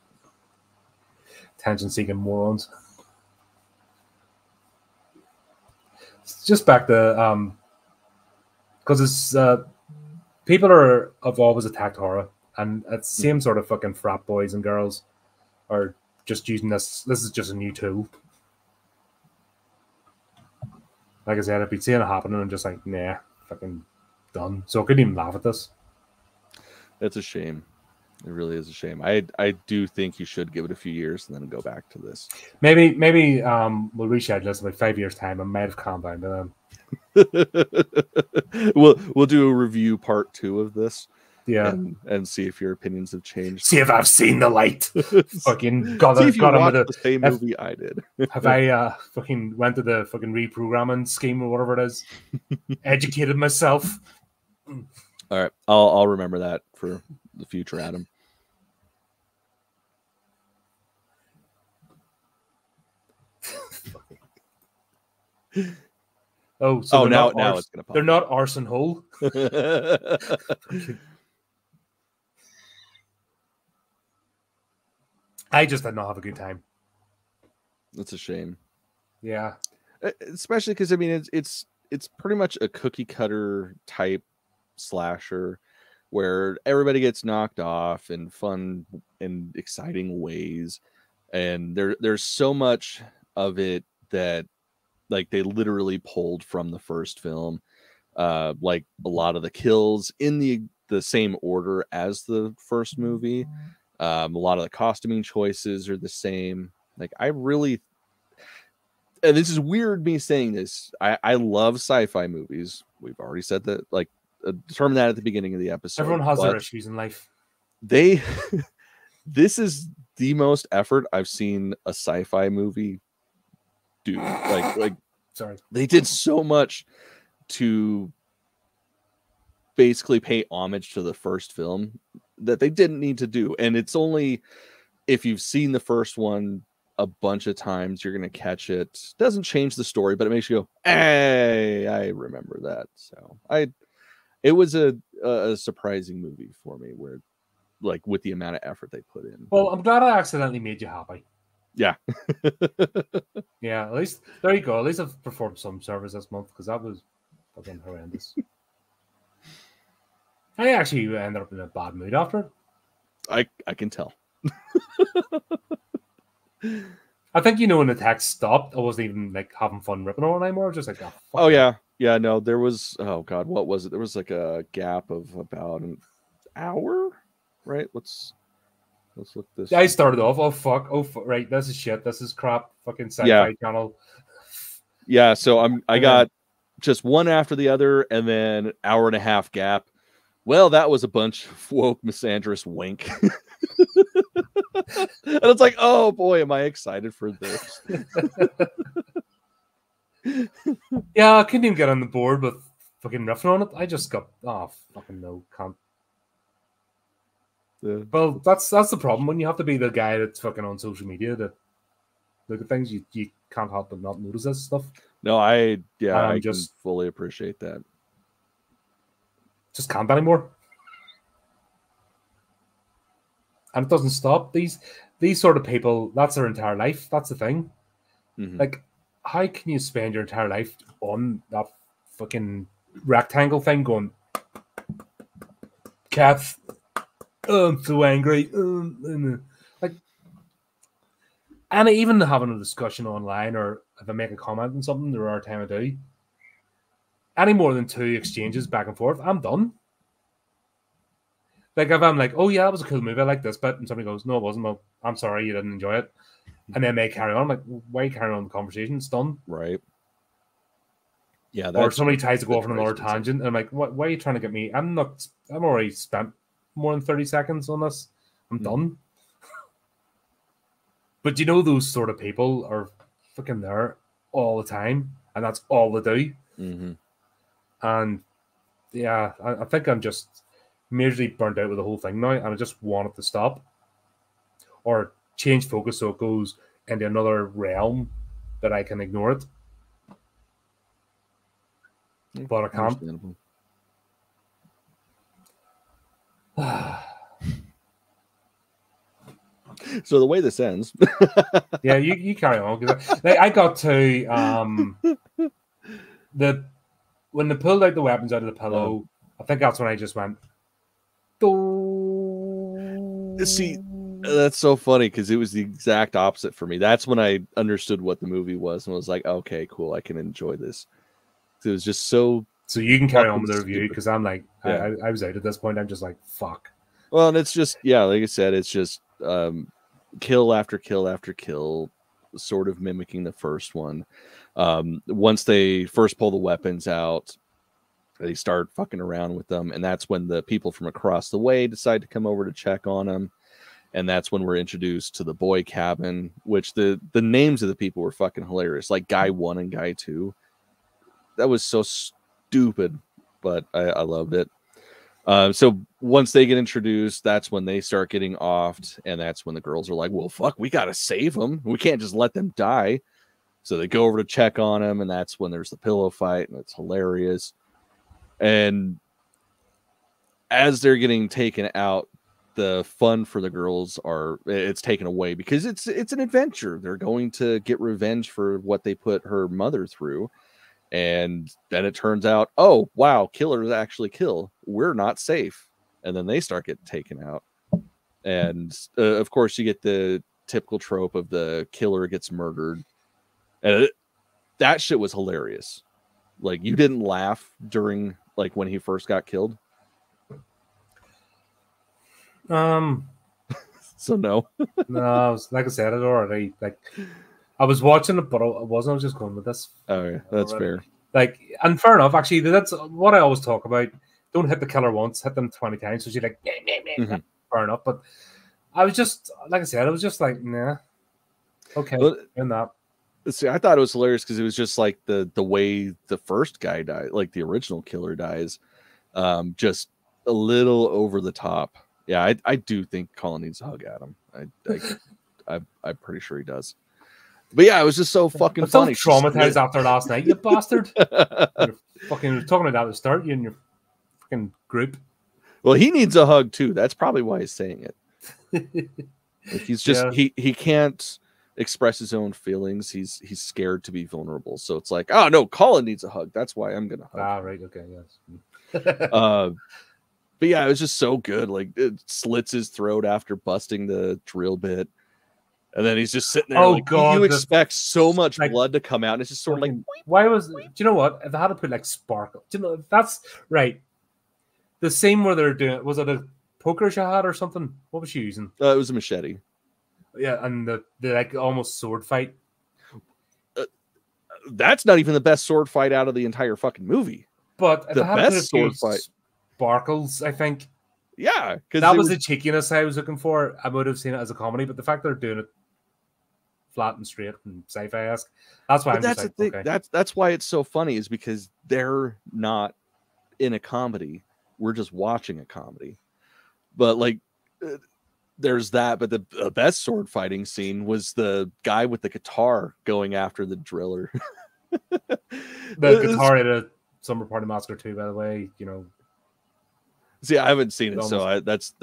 Attention-seeking morons. Just back to... because it's... people have always attacked horror. And it's the same sort of fucking frat boys and girls are just using this. This is just a new tool. Like I said, I'd be seeing it happening and just like, nah, fucking done. So I couldn't even laugh at this. That's a shame. It really is a shame. I do think you should give it a few years and then go back to this. Maybe we'll reschedule this in like 5 years' time. I might have calmed down to them. We'll do a review part 2 of this. Yeah, and see if your opinions have changed. See if I've seen the light. Fucking got see if you watched the same movie I did. Have I fucking went to the fucking reprogramming scheme or whatever it is? Educated myself. All right, I'll remember that for the future, Adam. Oh, so now it's gonna pop. They're not arson hole. I just did not have a good time. That's a shame. Yeah, especially because I mean it's pretty much a cookie cutter type slasher where everybody gets knocked off in fun and exciting ways, and there's so much of it that like they literally pulled from the first film, like a lot of the kills in the same order as the first movie. A lot of the costuming choices are the same. Like I really, and this is weird me saying this, I love sci-fi movies. We've already said that, like determined that at the beginning of the episode. Everyone has their issues in life. This is the most effort I've seen a sci-fi movie do. Like sorry, they did so much to basically pay homage to the first film that they didn't need to do. And it's only if you've seen the first one a bunch of times you're going to catch it. Doesn't change the story, but it makes you go, hey, I remember that. So it was a surprising movie for me, where like with the amount of effort they put in. Well, I'm glad I accidentally made you happy. Yeah. Yeah, at least there you go. At least I've performed some service this month, because that was fucking horrendous. I actually ended up in a bad mood after. I can tell. I think, when the text stopped, I wasn't even like having fun ripping on it anymore. Just like, oh yeah, no, there was, oh god, what was it? There was like a gap of about an hour, right? Let's look this. I started off, oh fuck, right, this is shit, this is crap, fucking sci-fi channel. Yeah, so I got just one after the other, and then hour and a half gap. Well, that was a bunch of woke misandrous wink. And it's like, oh boy, am I excited for this. Yeah, I couldn't even get on the board with fucking riffing on it. I just got, fucking no, can't. Well, that's the problem when you have to be the guy that's fucking on social media to look at things. You can't help but not notice this stuff. No, I just can fully appreciate that. Just can't anymore. and it doesn't stop. These sort of people, that's their entire life. That's the thing. Like, how can you spend your entire life on that fucking rectangle thing going, Kath, I'm so angry. Like, and even having a discussion online, or if I make a comment on something, there are times I do. Any more than 2 exchanges back and forth, I'm done. Like, if I'm like, oh yeah, that was a cool movie, I like this bit, and somebody goes, no, it wasn't. Well, I'm sorry, you didn't enjoy it. And then they carry on. I'm like, why carry on the conversation? It's done. Right. Yeah. Or somebody tries to go off on another tangent, and I'm like, why are you trying to get me? I'm already spent more than 30 seconds on this. I'm done. But you know, those sort of people are fucking there all the time, and that's all they do. And yeah, I think I'm just majorly burnt out with the whole thing now, and I just want it to stop or change focus so it goes into another realm that I can ignore it. But I can't. So the way this ends, yeah, you carry on, because I got to when they pulled out the weapons out of the pillow, I think that's when I just went. See, that's so funny, because it was the exact opposite for me. That's when I understood what the movie was and was like, okay, cool, I can enjoy this. It was just so. So you can carry on with the review, because I'm like, I was out at this point. I'm just like, fuck. Well, and it's just, yeah, like I said, it's just kill after kill after kill, sort of mimicking the first one. Once they first pull the weapons out, they start fucking around with them, and that's when the people from across the way decide to come over to check on them. And that's when we're introduced to the boy cabin, which the names of the people were fucking hilarious, like Guy 1 and Guy 2. That was so stupid, but I loved it. So once they get introduced, that's when they start getting offed, and that's when the girls are like, well, fuck, we gotta save them. We can't just let them die. So they go over to check on them, and that's when there's the pillow fight, and it's hilarious. And as they're getting taken out, the fun for the girls it's taken away, because it's an adventure. They're going to get revenge for what they put her mother through. And then it turns out, oh, wow, killers actually kill. We're not safe. And then they start getting taken out. And of course, you get the typical trope of the killer gets murdered. And that shit was hilarious. Like, you didn't laugh during, like, when he first got killed? So no. No, like I said, it already, like, I was watching it, but I wasn't. I was just going with this. Oh, yeah, that's fair. Like, and fair enough. Actually, that's what I always talk about. Don't hit the killer once, hit them 20 times. So you're like, fair enough. But I was just, like I said, I was just like, nah, okay, in that. See, I thought it was hilarious because it was just like the way the first guy died, like the original killer dies, just a little over the top. Yeah, I do think Colin needs a hug at him. I'm pretty sure he does. But yeah, it was just so fucking funny. So traumatized after last night, you bastard. You're fucking talking about that at the start, you and your fucking group. Well, he needs a hug too. That's probably why he's saying it. Like, he's just he can't express his own feelings. He's scared to be vulnerable. So it's like, oh no, Colin needs a hug. That's why I'm gonna hug. Ah, right, okay, yes. But yeah, it was just so good. Like, it slits his throat after busting the drill bit. And then he's just sitting there. Oh, like, God, you expect so much blood to come out. And it's just sort of like, why was, do you know what? If I had to put like sparkle, do you know, that's right. The scene where they're doing, was it a poker she had or something? What was she using? It was a machete. Yeah, and the like almost sword fight. That's not even the best sword fight out of the entire fucking movie. But if the I had best to put sword fight, sparkles, I think. Yeah, because that was the cheekiness I was looking for. I would have seen it as a comedy, but the fact they're doing it flat and straight and sci-fi-esque, that's why I'm that's just the like, thing. okay. That's why it's so funny, is because they're not in a comedy. We're just watching a comedy. But like, there's that. But the best sword fighting scene was the guy with the guitar going after the driller. The guitar at a Slumber Party Massacre 2, by the way, you know. See, I haven't seen it, so that's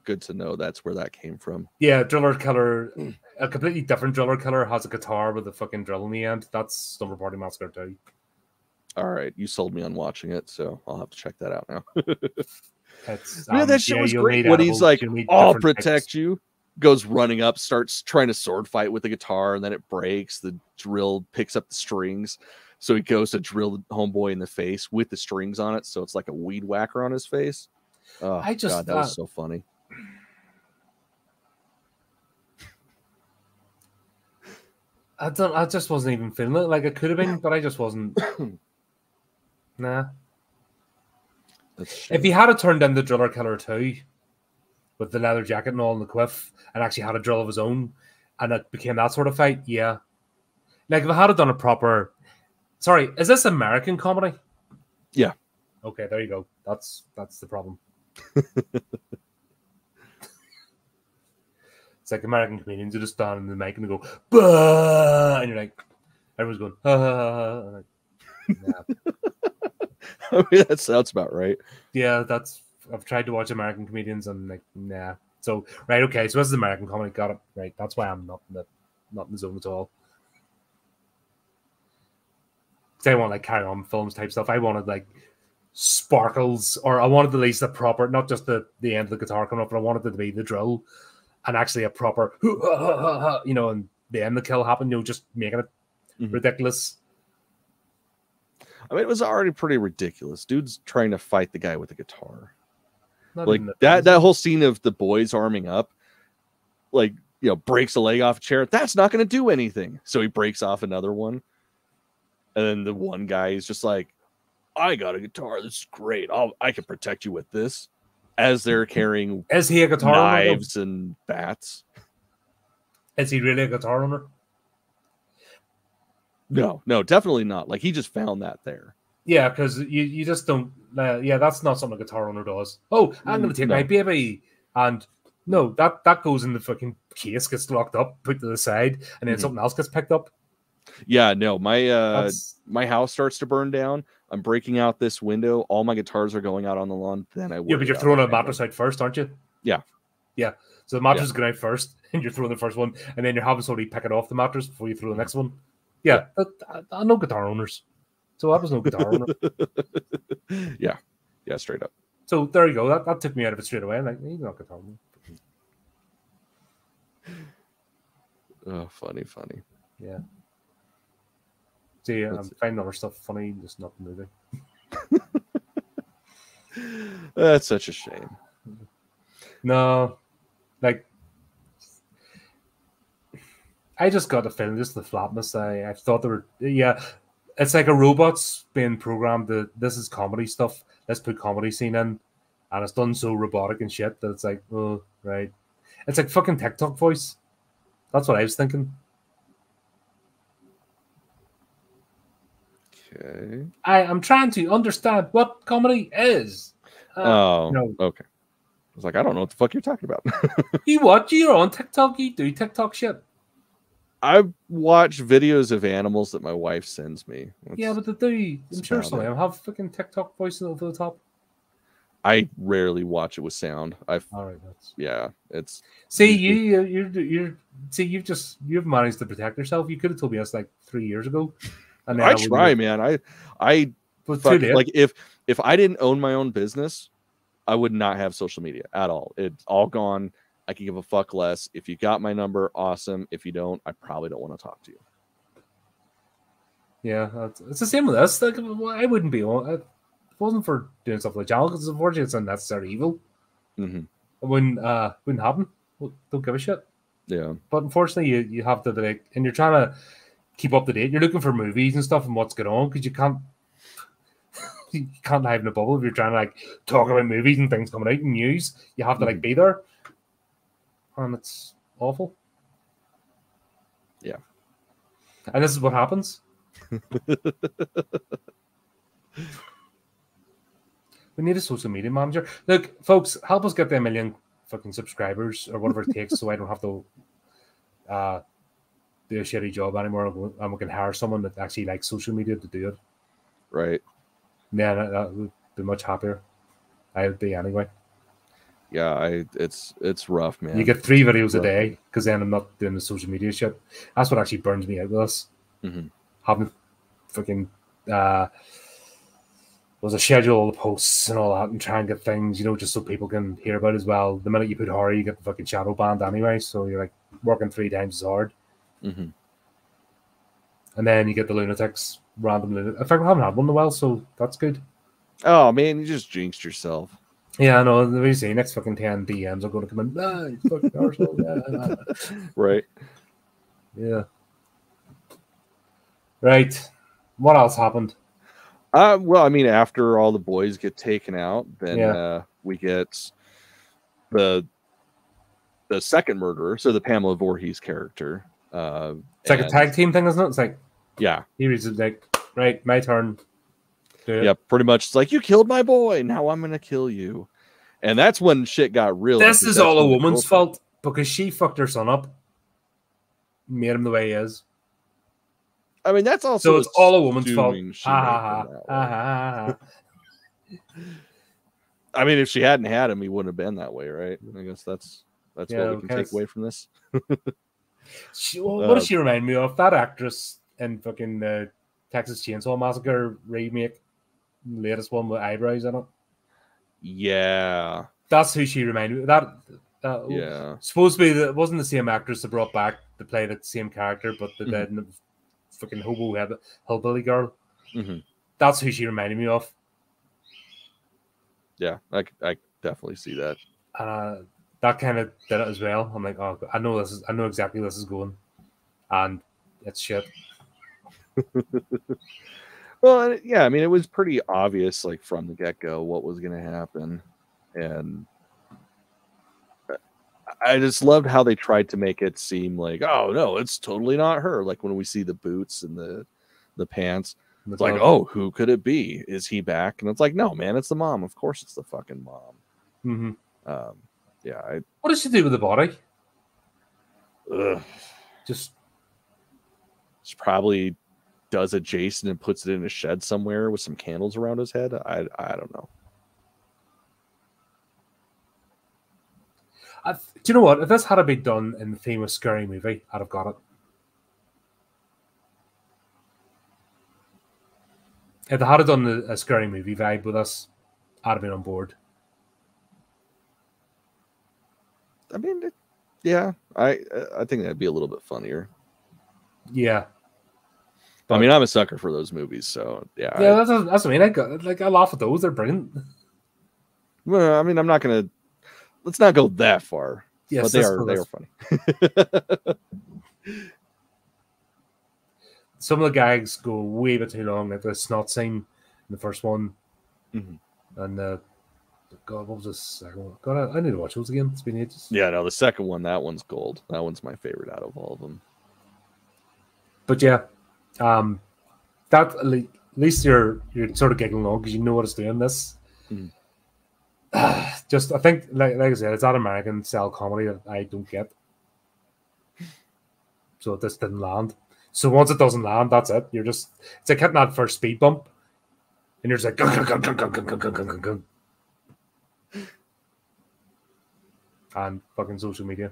good to know that's where that came from. Yeah, driller killer, a completely different driller killer has a guitar with a fucking drill in the end. That's Slumber Party Massacre 2. All right, you sold me on watching it, so I'll have to check that out now. It's Man, that shit was great. When he's like, "I'll protect you," goes running up, starts trying to sword fight with the guitar, and then it breaks. The drill picks up the strings, so he goes to drill the homeboy in the face with the strings on it. So it's like a weed whacker on his face. Oh God, that was so funny. I just wasn't even feeling it. Like, it could have been, but I just wasn't. Nah. If he had turned into Driller Killer 2 with the leather jacket and all in the quiff and actually had a drill of his own and it became that sort of fight, yeah. Like, if I had done a proper... Sorry, is this American comedy? Yeah. Okay, there you go. That's the problem. It's like American comedians who just stand in the mic and they go, bah! And you're like, everyone's going, ah. And like, nah. I mean, that sounds about right. Yeah, I've tried to watch American comedians and like, nah. So, right, okay, so this is American comedy. Got it. Right, that's why I'm not in the zone at all. Because I want like Carry On Films type stuff. I wanted like sparkles, or I wanted at least a proper, not just the end of the guitar coming up, but I wanted it to be the drill and actually a proper, you know, and the end of the kill happened, you know, just making it ridiculous. I mean, it was already pretty ridiculous. Dude's trying to fight the guy with the guitar. Like that whole scene of the boys arming up, like, you know, breaks a leg off a chair. That's not going to do anything. So he breaks off another one. And then the one guy is just like, I got a guitar. This is great. I can protect you with this. As they're carrying is he a guitar knives and bats. Is he really a guitar owner? No, definitely not. Like, he just found that there. Yeah, because you just don't. Yeah, that's not something a guitar owner does. Oh, I'm going to take my baby, and no, that goes in the fucking case, gets locked up, put to the side, and then something else gets picked up. Yeah, no, my house starts to burn down. I'm breaking out this window. All my guitars are going out on the lawn. Then yeah, but you're throwing a mattress out first, aren't you? Yeah. So the mattress is going out first, and you're throwing the first one, and then you're having somebody pick it off the mattress before you throw the next one. Yeah, I know guitar owners. So I was no guitar owner. Yeah, straight up. So there you go. That took me out of it straight away. I'm like, he's not guitar owner. Oh, funny. Yeah. See, I'm finding other stuff funny, just not the movie. That's such a shame. No, like, I just got a feeling, just the flatness. I thought there were, it's like a robot's being programmed to, this is comedy stuff, let's put comedy scene in, and it's done so robotic and shit that it's like, oh, right. It's like fucking TikTok voice. That's what I was thinking. Okay. I am trying to understand what comedy is. No. Okay. I was like, I don't know what the fuck you're talking about. You're on TikTok, you do TikTok shit. I watch videos of animals that my wife sends me. Yeah, but I'm sure some of them have fucking TikTok voice over the top. I rarely watch it with sound. All right, it's. See, you've managed to protect yourself. You could have told me this like 3 years ago. And I try, man. I like if I didn't own my own business, I would not have social media at all. It's all gone. I can give a fuck less. If you got my number, awesome. If you don't, I probably don't want to talk to you. Yeah, it's the same with us. Like, I wouldn't be on. If it wasn't for doing stuff like channel, because unfortunately it's unnecessary evil. It wouldn't happen. Well, don't give a shit. Yeah. But unfortunately, you have to, like, and you're trying to keep up to date. You're looking for movies and stuff and what's going on, because you can't live in a bubble if you're trying to like talk about movies and things coming out and news. You have to like be there, and it's awful. Yeah, and this is what happens. We need a social media manager. Look, folks, help us get the 1 million fucking subscribers or whatever it takes, so I don't have to do a shitty job anymore, and we can hire someone that actually likes social media to do it. Right. Yeah, that would be much happier. I would be anyway. Yeah, it's rough, man. You get 3 videos a day because then I'm not doing the social media shit. That's what actually burns me out with this. Having fucking was a schedule all the posts and all that, and try and get things, you know, just so people can hear about it as well. The minute you put horror, you get the fucking shadow banned anyway, so you're like working 3 times as hard. And then you get the lunatics, random lunatics. In fact, I haven't had one in a while, so that's good. Oh man, you just jinxed yourself. Yeah, I know. The reason next fucking 10 DMs are going to come in. Ah, you fucking arsehole. Right. Yeah. Right. What else happened? Well, I mean, after all the boys get taken out, then we get the second murderer, so the Pamela Voorhees character. It's like a tag team thing, isn't it? It's like, yeah, he was like, right, my turn. Yeah, pretty much. It's like, you killed my boy, now I'm gonna kill you. And that's when shit got real. This is all a woman's fault because she fucked her son up, made him the way he is. I mean, that's also so it's all a woman's fault. I mean, if she hadn't had him, he wouldn't have been that way, right? I guess that's what we can take away from this. What does she remind me of? That actress in fucking Texas Chainsaw Massacre remake, latest one with eyebrows in it. Yeah, that's who she reminded me. Yeah, supposed to be it wasn't the same actress that brought back to play the same character, but the dead fucking hobo hillbilly girl. That's who she reminded me of. Yeah, I definitely see that. That kind of did it as well. I'm like, oh, I know exactly where this is going, and it's shit. Well, yeah, I mean, it was pretty obvious, like from the get-go, what was going to happen, and I just loved how they tried to make it seem like, oh no, it's totally not her. Like when we see the boots and the pants, it's like, oh, who could it be? Is he back? And it's like, no, man, it's the mom. Of course, it's the fucking mom. Yeah. What does she do with the body? Just she probably does a Jason and puts it in a shed somewhere with some candles around his head. I don't know. Do you know what? If this had been done in the famous scary movie, I'd have got it. If they had done a scary movie vibe with us, I'd have been on board. I mean, yeah, I think that'd be a little bit funnier. Yeah. But, I mean, I'm a sucker for those movies, so yeah. Yeah, that's what I mean. I laugh at those; they're brilliant. Well, I mean, let's not go that far. Yes, but they are funny. Some of the gags go way bit too long, like the snot scene in the first one, and God, what was the second one? God, I need to watch those again. It's been ages. Yeah, no, the second one, that one's gold. That one's my favorite out of all of them. But yeah, that at least you're sort of giggling along because you know what it's doing. This, just I think, like I said, it's that American style comedy that I don't get. So this didn't land. So once it doesn't land, that's it. It's like hitting that first speed bump, and you're just like gung, gung, gung, gung, gung, gung, gung, gung, gung. And fucking social media.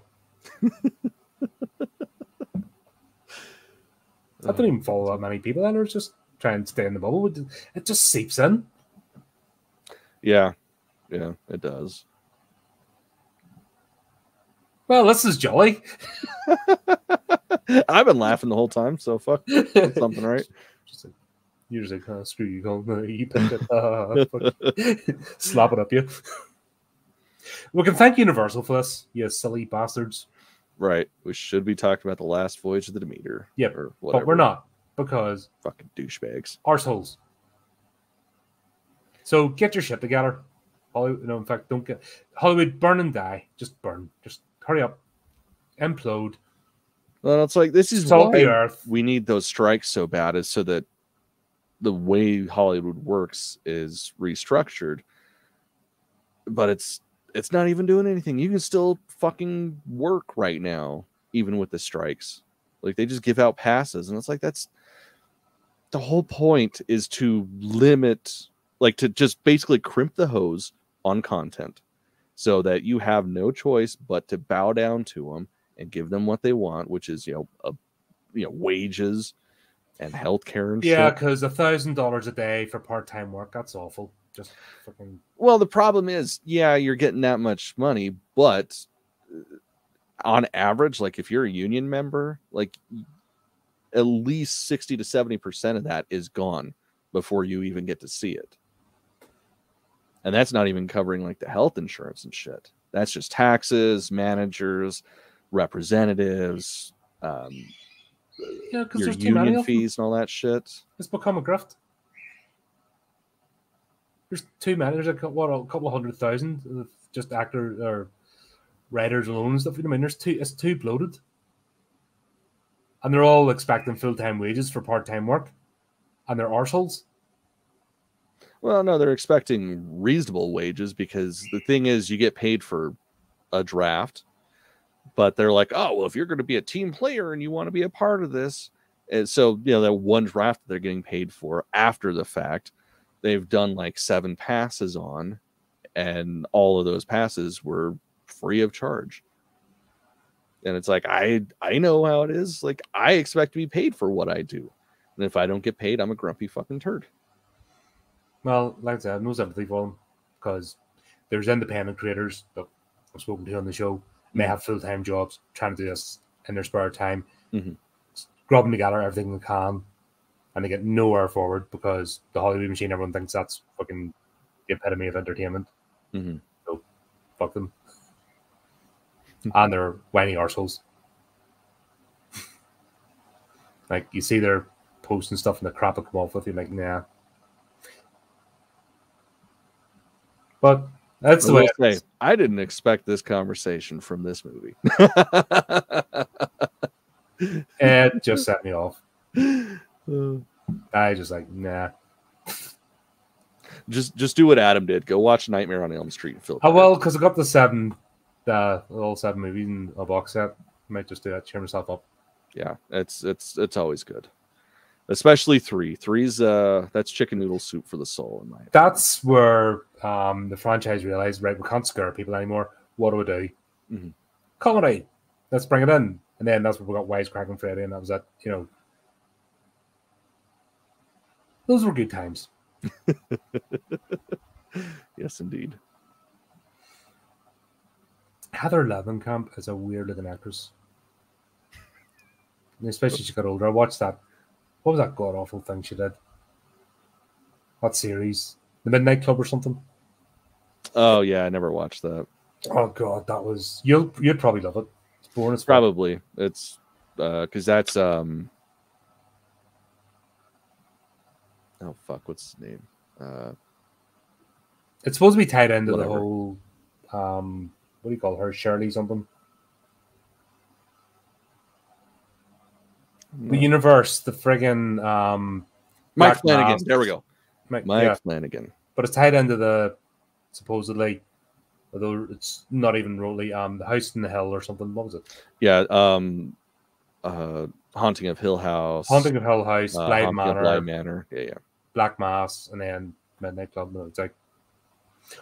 I don't even follow that many people, and it's just trying to stay in the bubble. It just seeps in. Yeah, it does. Well, this is jolly. I've been laughing the whole time, so fuck something, right? You're just like, screw you, you picked it. Slap it up, you. We can thank Universal for this, you silly bastards. Right. We should be talking about the last voyage of the Demeter. Yep, or whatever. But we're not, because fucking douchebags. Arseholes. So get your shit together. Hollywood, no, in fact, don't get Hollywood, burn and die. Just burn. Just hurry up. Implode. Well, it's like, this is Salt why the earth. We need those strikes so bad, is so that the way Hollywood works is restructured. But it's not even doing anything. You can still fucking work right now, even with the strikes. Like, they just give out passes, and it's like, that's the whole point, is to limit, like, to just basically crimp the hose on content so that you have no choice but to bow down to them and give them what they want, which is wages and healthcare and yeah, shit. because $1,000 a day for part-time work, that's awful. Just fucking. Well, the problem is, yeah, you're getting that much money, but on average, like if you're a union member, like at least 60 to 70% of that is gone before you even get to see it. And that's not even covering like the health insurance and shit. That's just taxes, managers, representatives, Yeah, because your there's too many union of them. fees and all that shit. It's become a grift. There's too many. There's a couple of 100,000 of just actors or writers alone and stuff. You know what I mean? It's too bloated. And they're all expecting full-time wages for part-time work. And they're arseholes. Well, no, they're expecting reasonable wages because the thing is you get paid for a draft. But they're like, oh, well, if you're going to be a team player and you want to be a part of this. And so, that one draft that they're getting paid for after the fact, they've done like 7 passes on, and all of those passes were free of charge. And it's like, I know how it is. Like, I expect to be paid for what I do. And if I don't get paid, I'm a grumpy fucking turd. Well, like I said, no sympathy for them because there's independent creators that I've spoken to on the show. May have full-time jobs trying to do this in their spare time, grubbing together everything they can, and they get nowhere forward because the Hollywood machine, everyone thinks that's fucking the epitome of entertainment. So, fuck them. And they're whiny arseholes. Like, you see their posts and stuff and the crap will come off with you, like, nah. But that's the way it is. I didn't expect this conversation from this movie. It just set me off. I just like, nah. Just do what Adam did. Go watch Nightmare on Elm Street and feel Oh, well, because I got all 7 movies in a box set. I might just do that, cheer myself up. Yeah, it's always good. Especially 3. 3's that's chicken noodle soup for the soul, in my opinion. That's where the franchise realized, right, we can't scare people anymore. What do we do? Comedy. Let's bring it in. And then that's where we got Wisecracking Freddy, and that was it. Those were good times. Yes, indeed. Heather Levenkamp is a weird-looking actress. And especially as she got older. I watched that. What was that god-awful thing she did? What series? The Midnight Club or something? Oh, yeah, I never watched that. Oh, God, that was... You'd probably love it. It's boring as fuck. Probably. It's... Because that's... Oh, fuck, what's his name? It's supposed to be tied into whatever. the whole... what do you call her? Shirley something? The universe, the friggin' Mike Flanagan. There we go. Mike Flanagan. But it's tied into the supposedly, although it's not even really the House in the Hill or something. What was it? Yeah, Haunting of Hill House. Haunting of Hill House, Bly Manor. Yeah. Black Mass, and then Midnight Club. No, it's like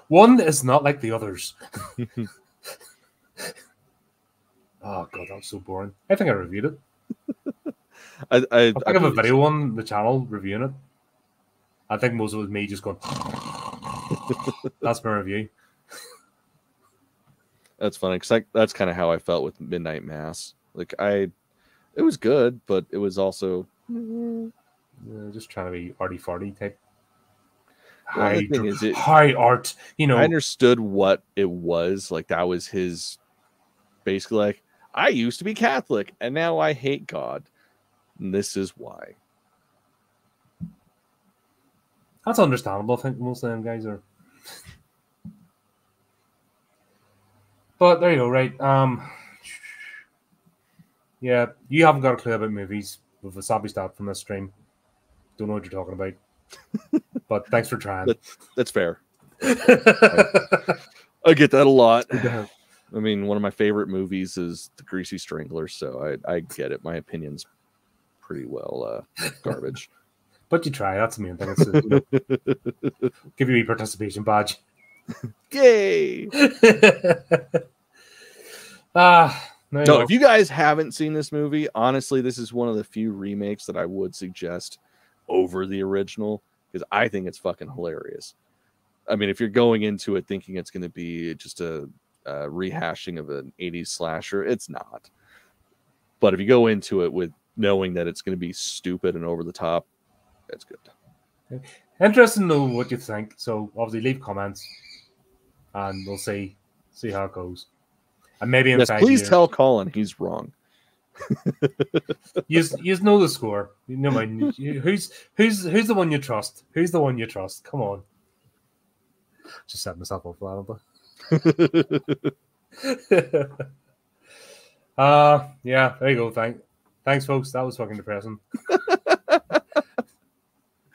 one is not like the others. Oh God, that was so boring. I think I reviewed it. I have a video on the channel reviewing it. I think most of it was me just going. That's my review. That's funny because that's kind of how I felt with Midnight Mass. Like it was good, but it was also just trying to be arty-farty type. Well, high art, I understood what it was. Like that was his basically like, I used to be Catholic and now I hate God. And this is why. That's understandable. I think most of them guys are. But there you go, right? Yeah, you haven't got a clue about movies. We've established that from this stream. Don't know what you're talking about. But thanks for trying. That's fair. I get that a lot. I mean, one of my favorite movies is The Greasy Strangler, so I get it. My opinion's pretty well garbage. But you try. That's the main thing. It's, give you a participation badge. Yay! No, if you guys haven't seen this movie, honestly, this is one of the few remakes that I would suggest over the original because I think it's fucking hilarious. I mean, if you're going into it thinking it's going to be just a rehashing of an 80s slasher, it's not. But if you go into it with knowing that it's going to be stupid and over the top, that's good. Interested to know what you think. So obviously leave comments and we'll see how it goes. And maybe in 5 please years, tell Colin he's wrong. you know the score. You know who's the one you trust? Who's the one you trust? Come on. Just set myself up for that. Yeah, there you go. Thanks, folks. That was fucking depressing.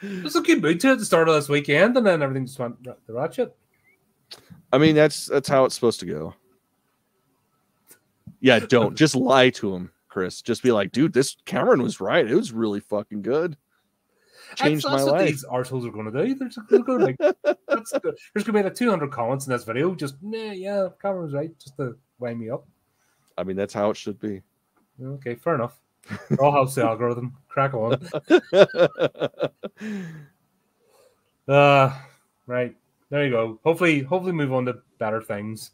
There's a good mood to it at the start of this weekend, and then everything just went the ratchet. I mean, that's how it's supposed to go. Yeah, don't just lie to him, Chris. Just be like, dude, this Cameron was right. It was really fucking good. Changed my life. That's what these arseholes are going to do. They're going to that's good. There's going to be like 200 comments in this video. Just, yeah, Cameron was right. Just to wind me up. I mean, that's how it should be. Okay, fair enough. All house the algorithm. Crack on. Right. There you go. Hopefully move on to better things.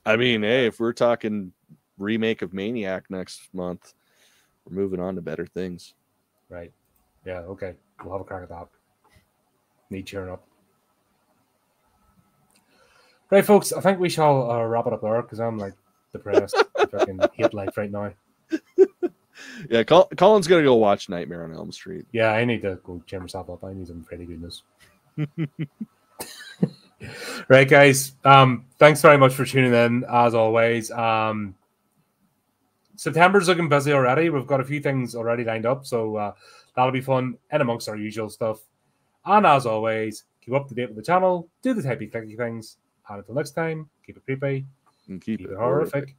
I mean, hey, if we're talking remake of Maniac next month, we're moving on to better things. Right. Yeah, okay. We'll have a crack at that. Need cheering up. Right, folks, I think we shall wrap it up there because I'm like depressed. I fucking hate life right now. Yeah, Colin's going to go watch Nightmare on Elm Street. Yeah, I need to go cheer myself up. I need some pretty goodness. Right, guys. Thanks very much for tuning in, as always. September's looking busy already. We've got a few things already lined up, so that'll be fun in amongst our usual stuff. And as always, keep up to date with the channel, do the typey clicky things, and until next time, keep it creepy and keep it horrific.